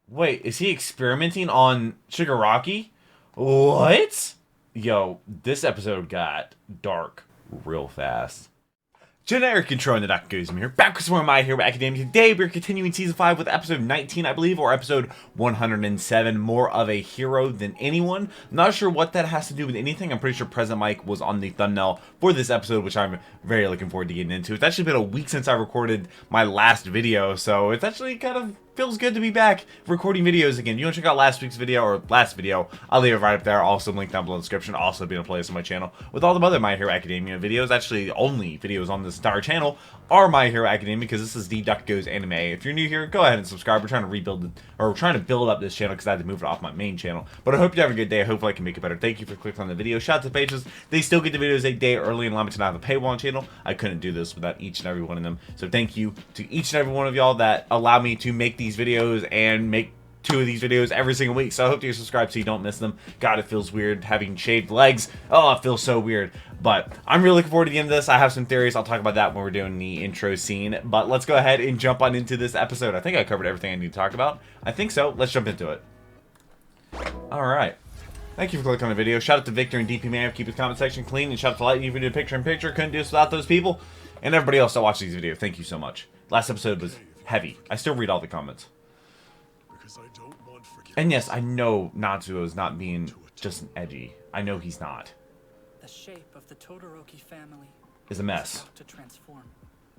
Wait, is he experimenting on Shigaraki? What? Yo, this episode got dark real fast. Generic intro in the Dakaguzum here, back with more of My Hero Academia. Today we're continuing Season 5 with Episode 19, I believe, or Episode 107, More of a Hero Than Anyone. I'm not sure what that has to do with anything. I'm pretty sure President Mike was on the thumbnail for this episode, which I'm very looking forward to getting into. It's actually been a week since I recorded my last video, so it's actually kind of feels good to be back recording videos again. You want to check out last week's video, or last video, I'll leave it right up there. Also link down below in the description. Also be in a playlist on my channel with all the other My Hero Academia videos. Actually, the only videos on this entire channel are My Hero Academia, because this is the Duck Goes anime. If you're new here, go ahead and subscribe. We're trying to rebuild, or we're trying to build up this channel because I had to move it off my main channel. But I hope you have a good day. Hopefully I can make it better. Thank you for clicking on the video. Shout out to the pages. They still get the videos a day early and allow me to not have a paywall on channel. I couldn't do this without each and every one of them. So thank you to each and every one of y'all that allow me to make these videos and make 2 of these videos every single week. So I hope you're subscribed so you don't miss them. God, it feels weird having shaved legs. Oh, it feels so weird. But I'm really looking forward to the end of this. I have some theories. I'll talk about that when we're doing the intro scene. But let's go ahead and jump on into this episode. I think I covered everything I need to talk about. I think so. Let's jump into it. Alright. Thank you for clicking on the video. Shout out to Victor and DP Man for keeping the comment section clean. And shout out to Light, even did picture-in-picture. Couldn't do this without those people. And everybody else that watched these videos. Thank you so much. Last episode was heavy. I still read all the comments. And yes, I know Natsuo is not being just edgy. I know he's not. The shape of the Todoroki family is a mess. about to transform.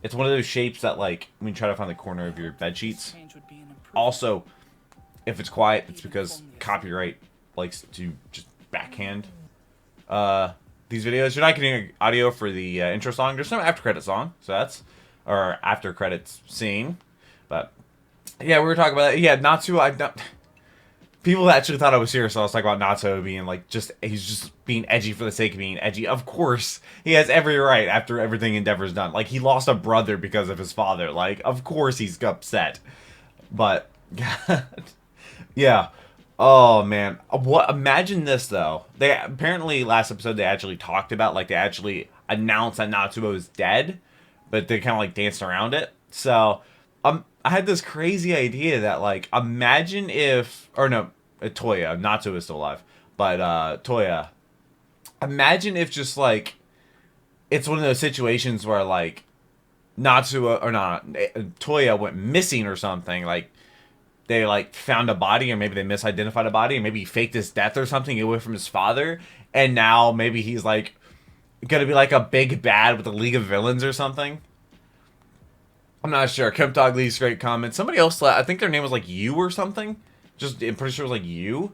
It's one of those shapes that, like, when you try to find the corner of your bed sheets. Change would be an improvement. Also, if it's quiet, it's because copyright likes to just backhand these videos. You're not getting audio for the intro song. There's no after credit song, so that's, or after credits scene. But yeah, we were talking about that. Yeah, Natsuo. People actually thought I was serious. I was talking about Natsuo being like he's just being edgy for the sake of being edgy. Of course, he has every right after everything Endeavor's done. Like, he lost a brother because of his father. Like, of course he's upset. But yeah. Oh man, what? Imagine this though. They apparently last episode they actually talked about, like, they actually announced that Natsuo is dead, but they kind of like danced around it. So I had this crazy idea that, like, imagine if, or no, Toya, Natsuo is still alive, but Toya, imagine if just, like, it's one of those situations where, like, Natsuo, or not, Toya went missing or something, like, they, like, found a body, or maybe they misidentified a body, and maybe he faked his death or something away from his father, and now maybe he's, like, gonna be, like, a big bad with the League of Villains or something. I'm not sure. Kemp Dog leaves great comments. Somebody else, I think their name was like You or something. Just, I'm pretty sure it was like You.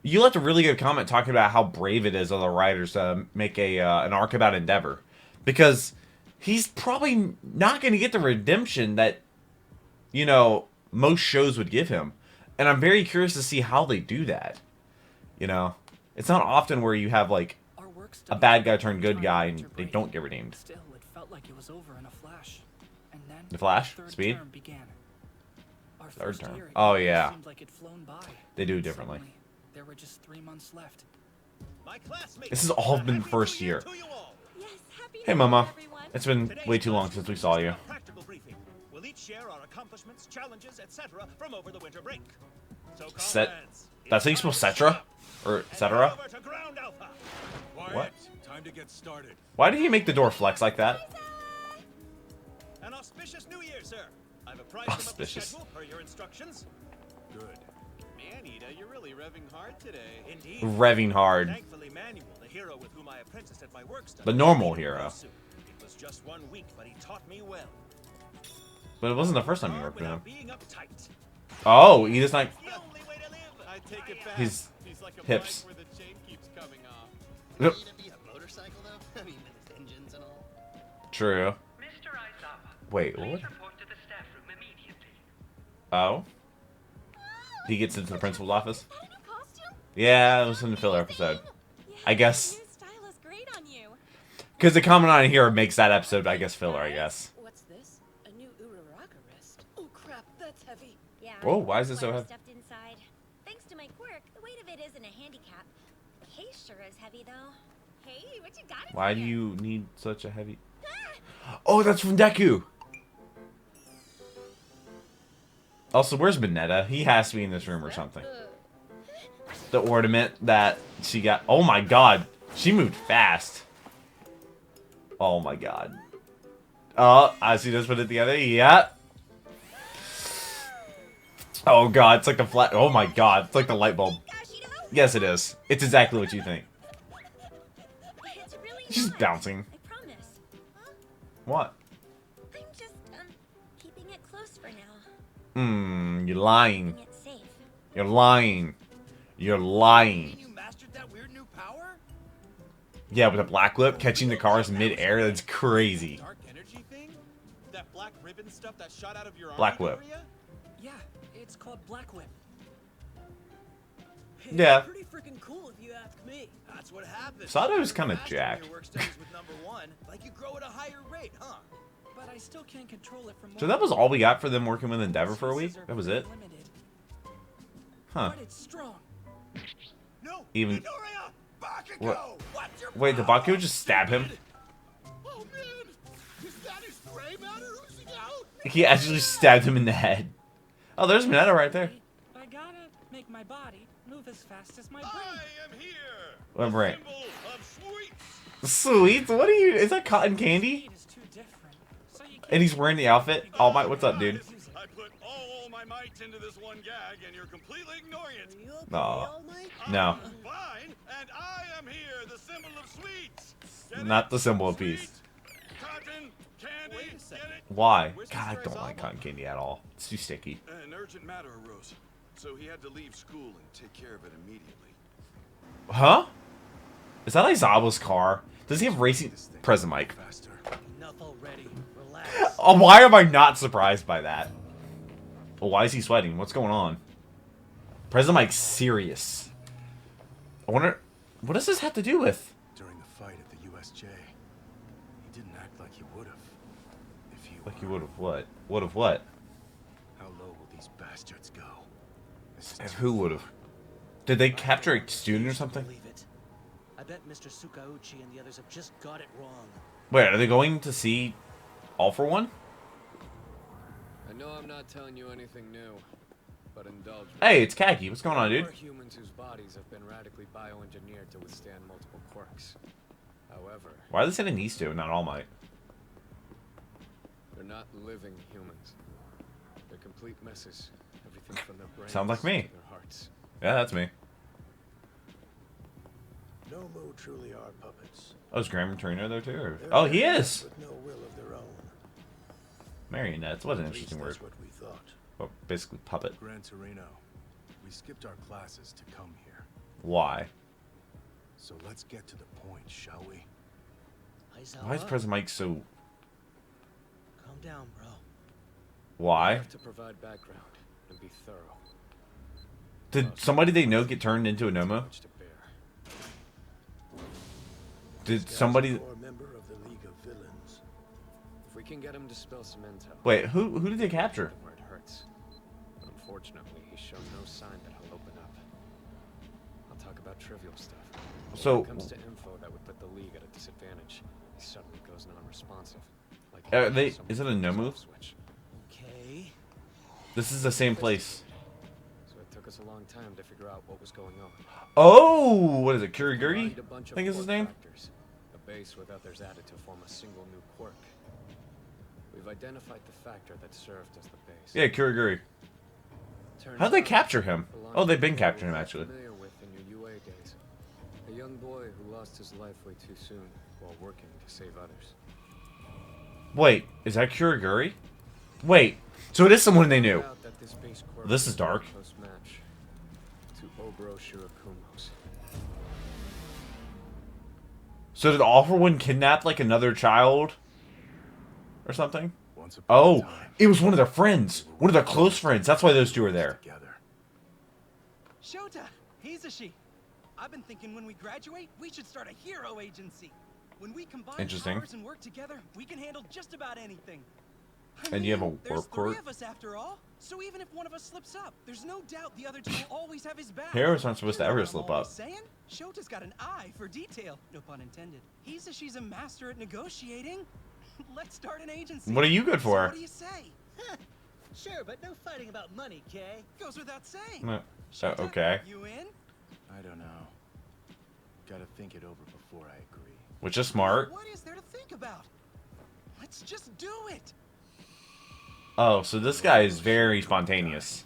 You left a really good comment talking about how brave it is of the writers to make an arc about Endeavor. Because he's probably not going to get the redemption that, you know, most shows would give him. And I'm very curious to see how they do that. You know, it's not often where you have, like, a bad guy turn good guy and they don't get redeemed. Still, it felt like it was over in a flash. And then The Flash? third Speed? term began. Our Third first term. year, it Oh, yeah. seemed like it'd flown by. They do it differently. Suddenly, there were just 3 months left. This has all been the first year. Yes, happy Hey, New Mama. Year, everyone. It's been way too long since we saw you. We'll each share our accomplishments, challenges, etc. from over the winter break. So That's how you spell Cetra? Or etc.? What? Time to get started. Why did he make the door flex like that? An auspicious new year, sir. I've apprised Auspicious. them of the schedule per your instructions. Good. Manita, you're really revving hard today. Indeed. Revving hard. Thankfully, Manuel, the hero with whom I apprenticed at my work study, The normal made it hero. real soon. It was just 1 week, but he taught me well. But it wasn't the first time you worked with him. Without being uptight. Oh, he just like It's the only way to live. I take it back. his He's like a hips. bike where the chain keeps coming off. Yep. Need to be a motorcycle though? I mean, with engines and all. True. Mr. AIZAWA, Wait, please what? report to the staff room immediately. Oh? He gets into the principal's office? Is that a new costume? Yeah, it was in the filler episode. Yeah, I guess. Your new style is great on you. Because the comment on here makes that episode, I guess, filler, I guess. What's this? A new Uraraka wrist. Oh crap, that's heavy. Yeah. Whoa, why is it so quite heavy? stuffed inside. Thanks to my quirk, the weight of it isn't a handicap. The case sure is heavy though. Hey, what you got? Why do you need such a heavy... Oh, that's from Deku! Also, where's Mineta? He has to be in this room or something. The ornament that she got. Oh my god. She moved fast. Oh my god. Oh, I see this put it together. Yep. Oh god, it's like the flat. Oh my god, it's like the light bulb. Yes, it is. It's exactly what you think. It's really She's not. bouncing. I promise. Huh? What? I'm just, keeping it close for now. You're lying. Keeping it safe. You're lying. You're lying. You mastered that weird new power? Yeah, with a black lip catching the cars mid-air, that's crazy. Dark energy thing? That black ribbon stuff that shot out of your Black arm whip. area? Yeah, it's called Black Whip. Hey, Yeah. Pretty freaking cool if you ask me. That's what happens. Sato's kind of Faster jacked. when your work studies with number 1, like you grow at a higher rate, huh? But I still can't control it from So that was all we got for them working with Endeavor for a week? Pieces are That was very it? limited, Huh. But it's strong. No, Even- Midoriya! Bakugo! What? What's your Wait, did problem? Bakugo just stab him? Oh man! Is that his gray matter oozing out? He actually stabbed him in the head. Oh, there's Mineta right there. I gotta make my body move as fast as my brain. I am here! What brain? Symbol of sweets! Sweet. What are you? Is that cotton candy? Speed is too different, so you And he's wearing the outfit. Oh my, what's up, dude? I put all my might into this one gag, and you're completely ignoring it. Are you okay, No. All Might? No, I'm fine, and I am here, the symbol of sweets. Get it? not the symbol of peace. Sweet, cotton, candy, Wait a second. get it? Why? Where's God, I Mr. don't like Aizawa? cotton candy at all. It's too sticky. An urgent matter arose, so he had to leave school and take care of it immediately. Huh? Is that Aizawa's car? Does he have racing? Present Mike. Faster. Enough already. Relax. Oh, why am I not surprised by that? Well, why is he sweating? What's going on? President Mike's serious. I wonder, what does this have to do with? During the fight at the USJ, he didn't act like he would have. If you Like he would have what? Would have what? How low will these bastards go? This is And too who would have? Did they capture a student or something? Believe it. I bet Mr. Sukauchi and the others have just got it wrong. Wait, are they going to see All for One? I know I'm not telling you anything new, but indulge me. Hey, it's Khaki. What's going on, There dude? are humans whose bodies have been radically bioengineered to withstand multiple quirks. However, Why are they sending these two, not All Might? they're not living humans. They're complete messes. Everything from their brains Sounds like me. to their hearts. Yeah, that's me. Nomu truly are puppets. Oh, is Graham Torino there too? Or... They're Oh, he marionettes is! With no will of their own. Marionettes. What an At least interesting word. that's what we thought. Well, basically, puppet. Gran Torino. We skipped our classes to come here. Why? So let's get to the point, shall we? Aizawa, Why is President Mike so... calm down, bro. I Why? have to provide background and be thorough. Did somebody they know get turned into a Nomu? Much to bear. Did This guy's somebody... a core member of the League of Villains. If we can get him to spill some intel. Wait, who did they capture? Where it hurts. But unfortunately, he's shown no sign that he'll open up. I'll talk about trivial stuff. But So- when it comes to info that would put the League at a disadvantage, he suddenly goes non-responsive. Like Is it a Nomu? switch. Okay. This is the same place. So it took us a long time to figure out what was going on. Oh! What is it? Kurogiri? Combined a bunch I of think is his quirk name? factors, a base with others added to form a single new quirk. We've identified the factor that served as the base. Yeah, Kurogiri. Turns How'd they out capture him? belonged Oh, they've to been a capturing him, you're actually. Familiar with in your UA days. A young boy who lost his life way too soon while working to save others. Wait, is that Kurogiri? Wait, so it is someone they knew. Turned out that this base quirk This is was a dark. close match to Obro Shirakumo's. So did All for One kidnap, like, another child? Or something? Once upon a Oh, time, it was one of their friends. One of their close friends. That's why those two are there. together. Shota, Hizashi. I've been thinking when we graduate, we should start a hero agency. When we combine Interesting. powers and work together, we can handle just about anything. And you have a there's warp core? three of us after all, so even if one of us slips up, there's no doubt the other two will always have his back. Heroes aren't supposed to You know ever what I'm slip always up. Saying? Shota's got an eye for detail, no pun intended. Hizashi's a master at negotiating. Let's start an agency. What are you good So for? what do you say? Sure, but no fighting about money, Kay. Goes without saying. No. Shota, Okay. You in? I don't know. Gotta think it over before I agree. Which is smart. What is there to think about? Let's just do it. Oh, so this guy is very spontaneous.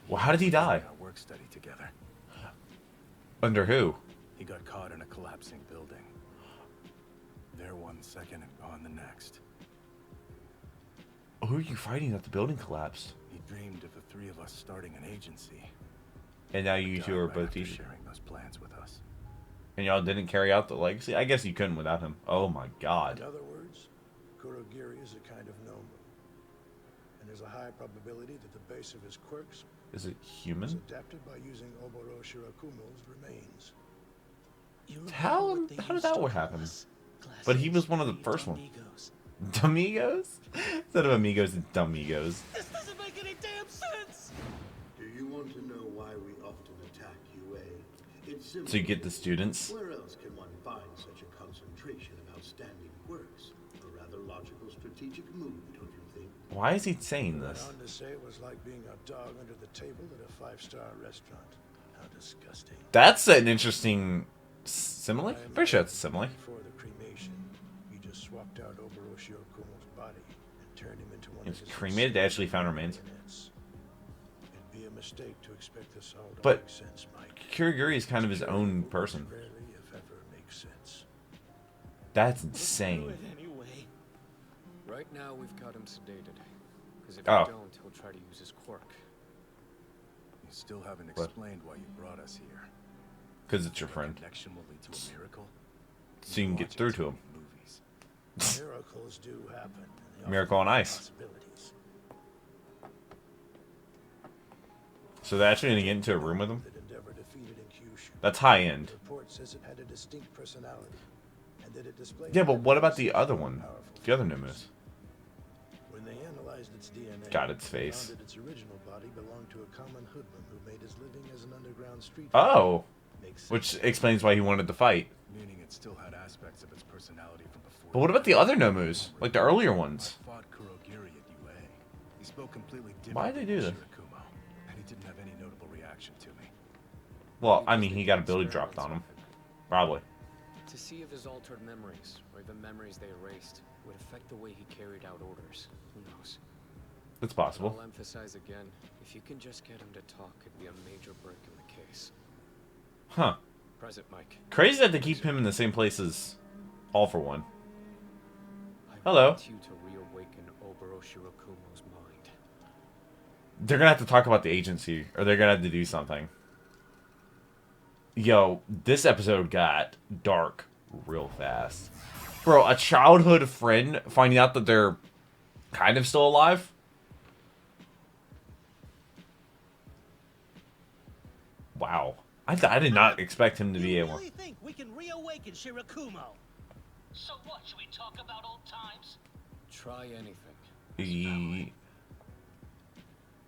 Well, how did he die? We got work study together. Under who? He got caught in a collapsing building. There 1 second and gone the next. Who are you fighting that the building collapsed? He dreamed of the three of us starting an agency. And now you Died two are right both after teachers. sharing those plans with us. And y'all didn't carry out the legacy? I guess you couldn't without him. Oh my god. In other words, Kurogiri is a kind of Nomu. And there's a high probability that the base of his quirks Is it was human? adapted by using Oboro Shirakumo's remains. How did that happen? But he was one of the first ones. Dumigos? Instead of amigos, it's dumigos. This doesn't make any damn sense. Do you want to know why we often attack UA? It's simple. So you get the students. Where else can one find such a concentration of outstanding quirks? A rather logical strategic move, don't you think? Why is he saying Went this? on to say it was like being a dog under the table at a five-star restaurant. How disgusting. That's an interesting simile? Pretty sure it's a simile. Before the cremation, you just swapped out Oboro Shirakumo's body and turned him into one It's of his cremated, they actually found remains. marionettes. It'd be a mistake to expect this all to But make sense, Mike. Kurogiri is kind of his own person. Rarely, if ever, makes sense. That's insane. Anyway. Right now, we've got him sedated. Because if Oh. we don't, he'll try to use his quirk. You still haven't What? explained why you brought us here. Because it's your friend. Connection will lead to a miracle. So you can get through to him. Movies. Miracles do happen. and they often Miracle on have ice. possibilities. So they're actually going to get into a room with him? That Endeavor defeated in Kyushu. That's high end. The report says it had a distinct personality, and that it displayed Yeah, but what about the other one? powerful The other features. Nomus? When they analyzed its DNA, Got its they face. found that its original body belonged to a common hoodlum who made his living as an underground street. Oh! Makes sense. Which explains why he wanted to fight. Meaning it still had aspects of its personality from before. But what about the other Nomus? Like the earlier ones? I fought Kurogiri at UA. He spoke completely different. Why'd they do than this? Shirakumo, and he didn't have any notable reaction to me. Well, I mean, he got ability dropped on him. Probably. To see if his altered memories, or even memories they erased, would affect the way he carried out orders. Who knows? It's But possible. I'll emphasize again, if you can just get him to talk, it'd be a major break in the case. Huh. Present, Mike. Crazy that they keep him in the same place as All for One. I Hello. want you to reawaken Oboro Shirakumo's mind. They're gonna have to talk about the agency, or they're gonna have to do something. Yo, this episode got dark real fast. Bro, a childhood friend finding out that they're kind of still alive? Wow. I did not expect him to be You able... really think we can reawaken Shirakumo? So what, should we talk about old times? Try anything. He...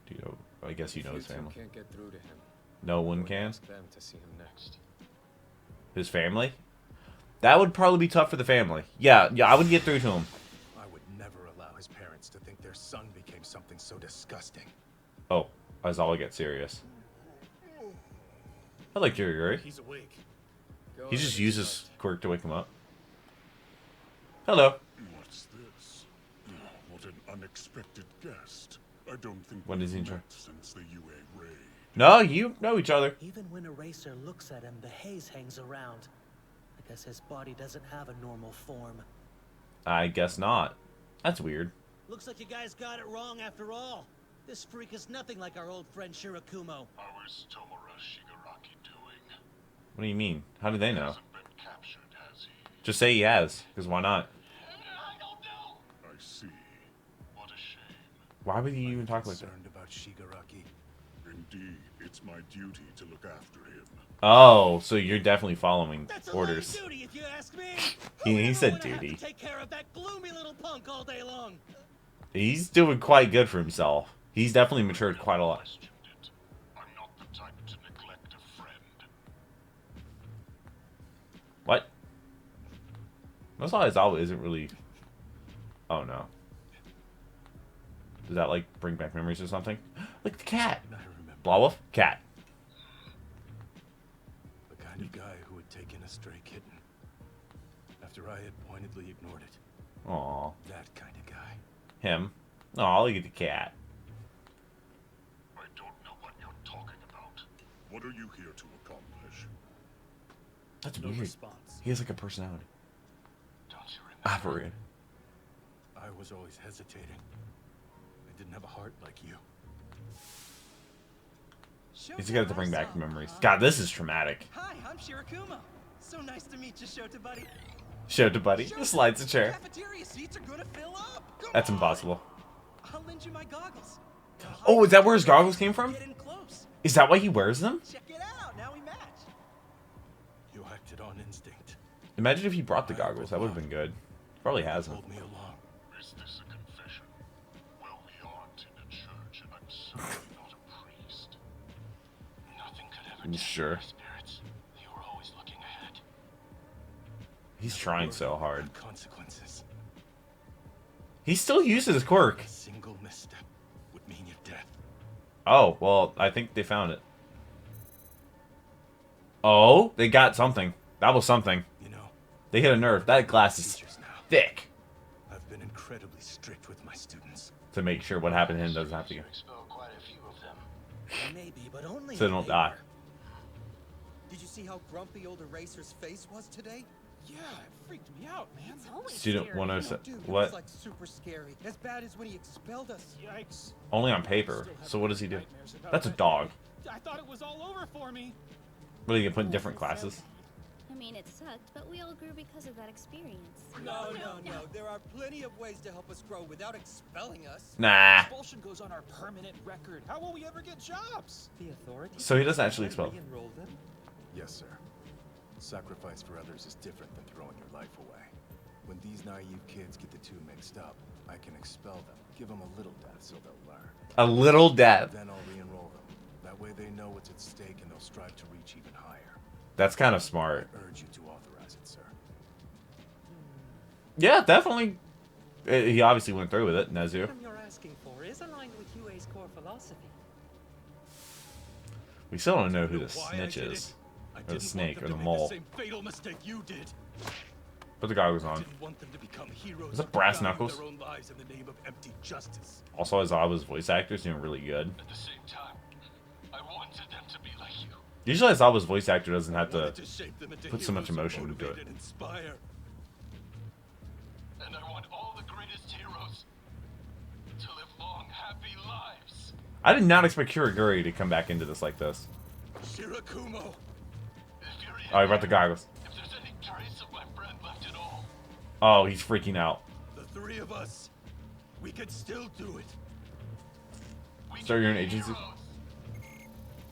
Do you know, I guess you know his If you family. two can't get through to him, No one I would can? ask them to see him next. His family? That would probably be tough for the family. Yeah, I would get through to him. I would never allow his parents to think their son became something so disgusting. Oh, Aizawa gets serious. I like Kurogiri. He's awake. Go He ahead just and uses start. quirk to wake him up. Hello. What's this? What an unexpected guest. I don't think What is he we've trying- met since the UA raid. No, you know each other. Even when Eraser looks at him, the haze hangs around. I guess his body doesn't have a normal form. I guess not. That's weird. Looks like you guys got it wrong after all. This freak is nothing like our old friend Shirakumo. How's Tomura Shigaraki doing? What do you mean? How do they know? Hasn't been captured, has he? Just say he has, because why not? I don't know. I see. What a shame. Why would you even talk like that? Concerned about Shigaraki. Indeed, it's my duty to look after him. Oh, so you're definitely following That's a orders. lame duty, if you ask me. He Who ever said wanna have to duty. take care of that gloomy little punk all day long. He's doing quite good for himself. He's definitely matured quite a lot. Questioned it. I'm not the type to neglect a friend. What? That's why Aizawa isn't really... Oh, no. Does that like bring back memories or something? Like the cat. Blah wolf? Cat. The kind of guy who would take in a stray kitten after I had pointedly ignored it. Aw. That kind of guy. Him. Aw, look at the cat. I don't know what you're talking about. What are you here to accomplish? That's No weird. response. He has like a personality. Don't you remember? Operate. I was always hesitating. I didn't have a heart like you. He's got to bring back memories. God, this is traumatic. Hi, I'm Shirakumo. So nice to meet you, Shota buddy. Shota buddy. Just slides a chair. Cafeteria seats are gonna fill up. Come That's on. impossible. I'll lend you my goggles. Oh, is that where his goggles came from? Get in close. Is that why he wears them? Check it out. Now we match. You acted on instinct. Imagine if he brought the goggles. That would have been good. Probably has them. Pulled me along. Is this a confession? Well, we aren't in a church, and I'm certainly not a priest. Nothing could ever You change sure? your spirits. You were always looking ahead. He's trying so hard. Consequences. He still uses his quirk. A single misstep would mean your death. Oh, well, I think they found it. Oh, they got something. That was something. You know, They hit a nerve. That glass is teachers now. thick I've been incredibly strict with my students. to make sure what happened to him doesn't happen You again. expelled quite a few of them. Maybe, but only So they don't die. Did you see how grumpy old Eraser's face was today? Yeah, it freaked me out, man. It's always Student scary. 107. Dude, it What? was like super scary. As bad as when he expelled us. Yikes. Only on paper. So what does he do? That's a dog. I thought it was all over for me. What are you gonna put in different classes? I mean, it sucked, but we all grew because of that experience. No. There are plenty of ways to help us grow without expelling us. Nah. Expulsion goes on our permanent record. How will we ever get jobs? The authority. So he doesn't actually expel. Re-enroll them? Yes, sir. Sacrifice for others is different than throwing your life away. When these naive kids get the two mixed up, I can expel them, give them a little death so they'll learn. A little death. Then I'll re-enroll them. That way they know what's at stake and they'll strive to reach even higher. That's kind of smart. I urge you to authorize it, sir. Yeah, definitely. He obviously went through with it, Nezu. What you're asking for is aligned with UA's core philosophy. We still don't know who the Why I snitch did is. it. I Or the didn't snake, want or them the to make mole. The same fatal mistake you did. Put the goggles on. Didn't want them to become heroes. Is that who Brass value Knuckles? Their own lives in the name of empty justice. Also, Aizawa's voice actor's doing really good. At the same time, I wanted them to be like you. Usually Aizawa's voice actor doesn't have to Wanted to shape them into put so much heroes who emotion into motivate it. and inspire. And I want all the greatest heroes to live long, happy lives. I did not expect Kurogiri to come back into this like this. Shirakumo. If you're Oh, he brought the goggles. If there's any trace of my friend left at all, Oh, he's freaking out. The three of us. We could still do it. we Start can your own be agency? heroes.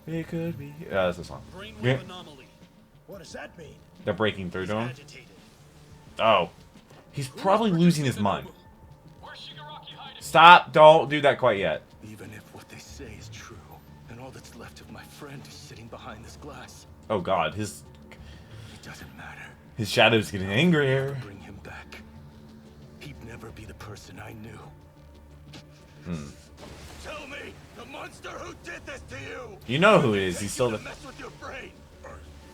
It could be. Yeah, that's the song. Brainwave Yeah. anomaly. What does that mean? They're breaking through to him. Agitated. Oh. He's probably losing his mind. Where's Shigaraki hiding? Stop. Don't do that quite yet. Even if what they say is true, and all that's left of my friend is sitting behind this glass, Oh god, his it doesn't matter. shadow's getting angrier. Bring him back. He'd never be the person I knew. Tell me, the monster who did this to you. You know who it is. He's still to the. mess with your brain.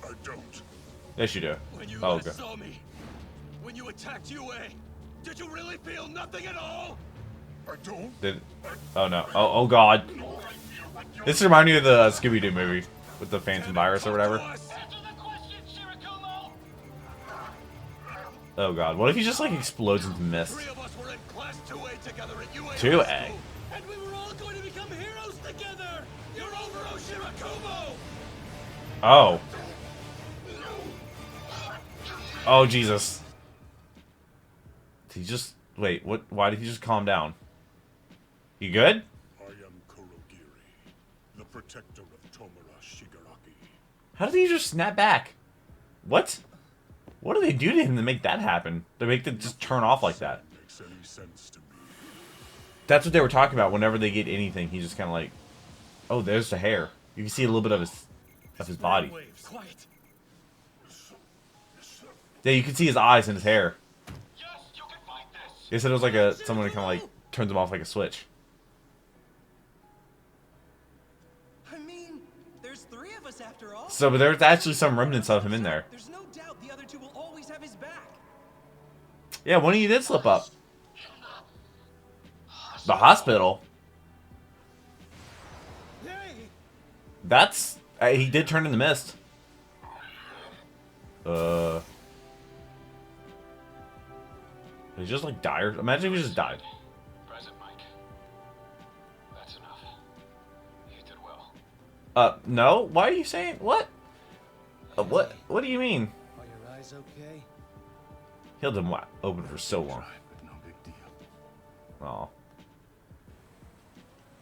I don't. Yes, you do. When you Oh, last okay. saw me, when you attacked UA, did you really feel nothing at all? I don't. Did. Oh no. Oh god. This reminded me of the Scooby-Doo movie with the Phantom Virus or whatever. Answer the question, Shirakumo! Oh god. What if he just like explodes into mist? Three of us were in class 2A together at UA. 2A? High School, and we were all going to become heroes together. You're over, Oshirakumo. Oh. Oh Jesus. Did he just wait? What? Why did he just calm down? You good? I am Kurogiri, the protector of Tomura Shigaraki. How did he just snap back? What? What do they do to him to make that happen? To make it just turn off like that? Makes any sense to me. That's what they were talking about. Whenever they get anything, he's just kind of like, oh, there's the hair. You can see a little bit of his body. Brainwaves. Quiet. Yeah, you can see his eyes and his hair. Yes, you can fight this! They said it was like a someone kind of like turns him off like a switch. There's 3 of us after all. So, but there's actually some remnants of him in there. There's no doubt the other 2 will always have his back. Yeah, one of you did slip up. The hospital. That's he did turn in the mist. He just like died. Imagine if he just died. Present, Mike. That's enough. You did well. No. Why are you saying what? What? What do you mean? Are your eyes okay? Held them open for so long. But no big deal. Oh.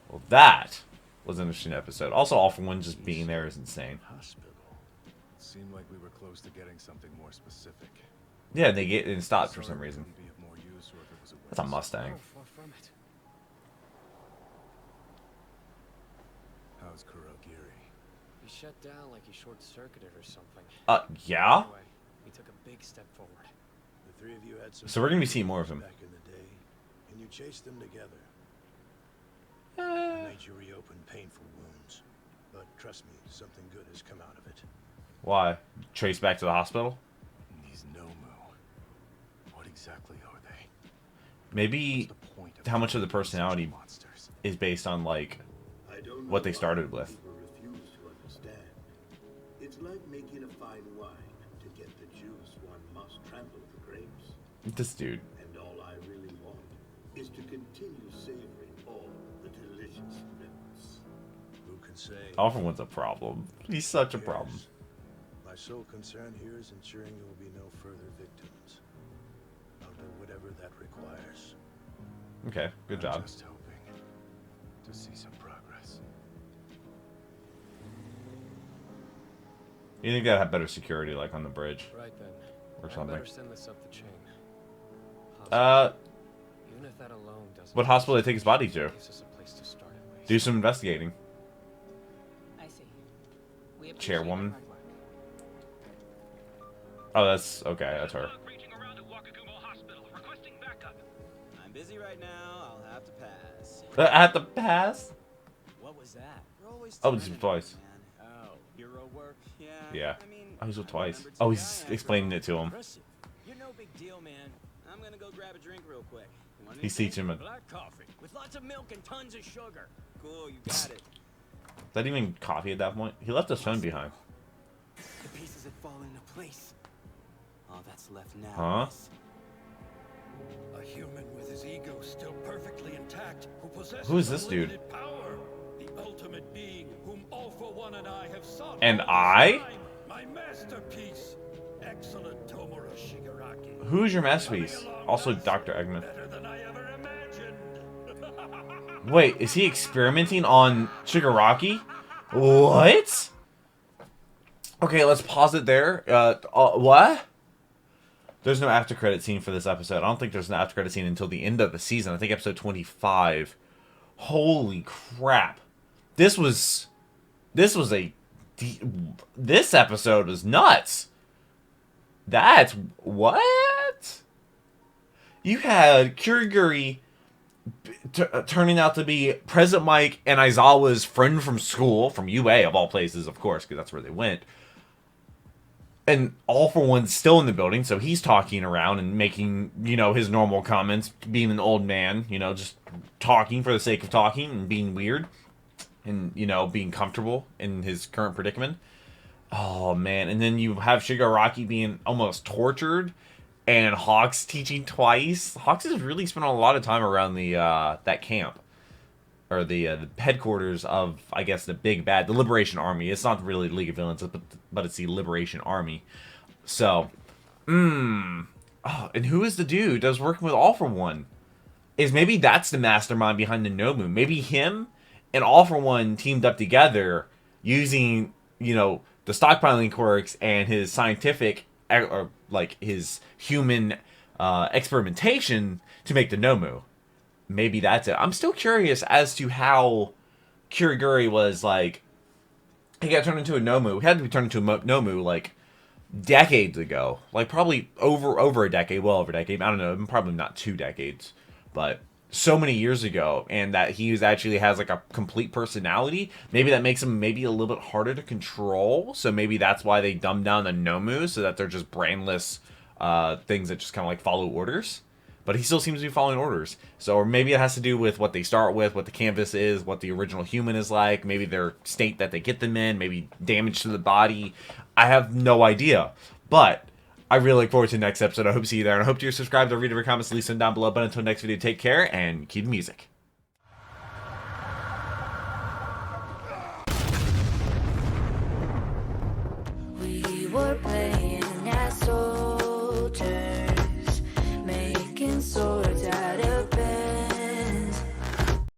Well, that was an interesting episode. Also, All For One just being there is insane. Hospital. Seemed like we were close to getting something more specific. Yeah, they get it stopped for some reason. Be of more use, or if it was a That's a waste. Mustang. Far from it. How's Kurogiri? He shut down like he short-circuited or something. Yeah? Anyway, he took a big step forward. The 3 of you had some. So we're gonna be seeing more of him. Back in the day, and you chased them together. Uh, I made you reopen painful wounds, but trust me, something good has come out of it. Why? Trace back to the hospital? These Nomu. What exactly are they? Maybe What's the point of how much of the such personality monsters? is based on like I don't know what they why started with. people refuse to understand. It's like making a fine wine. To get the juice, one must trample the grapes. This dude. And all I really want is to continue savoring all the delicious notes. Who can say? All For One's a problem. He's such a problem. My sole concern here is ensuring there will be no further victims. I'll do whatever that requires. Okay, good job. Just hoping to see some progress. You think that'd have better security, like on the bridge? Right then. Or I something. better send this up the chain. Even if that alone doesn't. What hospital did they take his body to? Gives us a place to start at least. Do some investigating. I see. We appreciate Chairwoman. your hard work. Oh, that's okay. That's her. I'm busy right now. I'll have to pass. I have to pass. What was that? We're always Oh, this is turning, twice. man. Oh, hero work? Yeah. Yeah. I mean, Oh, he's with twice. number 2 Oh, guy he's after explaining all. it to him. Impressive. You're no big deal, man. I'm gonna go grab a drink real quick. You want He's anything? teaching him. Black coffee with lots of milk and tons of sugar. Cool, you got it. Is that even coffee at that point? He left his phone behind. The pieces had fallen into place. All that's left now. Huh? is- A human with his ego still perfectly intact, who possesses Who is this dude? unlimited power, the ultimate being whom All For One and I have sought. And all this I? time. My masterpiece, excellent Tomura Shigaraki. Who's your masterpiece? Also, Dr. Eggman. Better than I ever imagined. Wait, is he experimenting on Shigaraki? What? Okay, let's pause it there. What? There's no after credit scene for this episode. I don't think there's an after credit scene until the end of the season. I think episode 25. Holy crap. This episode was nuts. That's what? You had Kurogiri turning out to be President Mike and Aizawa's friend from school, from UA of all places, of course, because that's where they went. And All For One's still in the building, so he's talking around and making, his normal comments, being an old man, just talking for the sake of talking and being weird and, being comfortable in his current predicament. Oh, man. And then you have Shigaraki being almost tortured and Hawks teaching twice. Hawks has really spent a lot of time around the that camp. Or the headquarters of, I guess, the big bad, the Liberation Army. It's not really the League of Villains, but it's the Liberation Army. So, oh, and who is the dude that's working with All For One? Maybe that's the mastermind behind the Nomu. Maybe him and All For One teamed up together using, the stockpiling quirks and his scientific, or like his human experimentation to make the Nomu. Maybe that's it. I'm still curious as to how Kurogiri was like. He got turned into a Nomu. He had to be turned into a Nomu like decades ago. Like probably over a decade, well over a decade. I don't know. Probably not 2 decades, but so many years ago, and that he actually has like a complete personality. Maybe that makes him maybe a little bit harder to control. So maybe that's why they dumbed down the Nomu, so that they're just brainless things that just kind of like follow orders. But he still seems to be following orders. So, or maybe it has to do with what they start with, what the canvas is, what the original human is like, maybe their state that they get them in, maybe damage to the body. I have no idea. But I really look forward to the next episode. I hope to see you there. And I hope you're subscribed or read your comments, leave them down below. But until next video, take care and keep the music. We were playing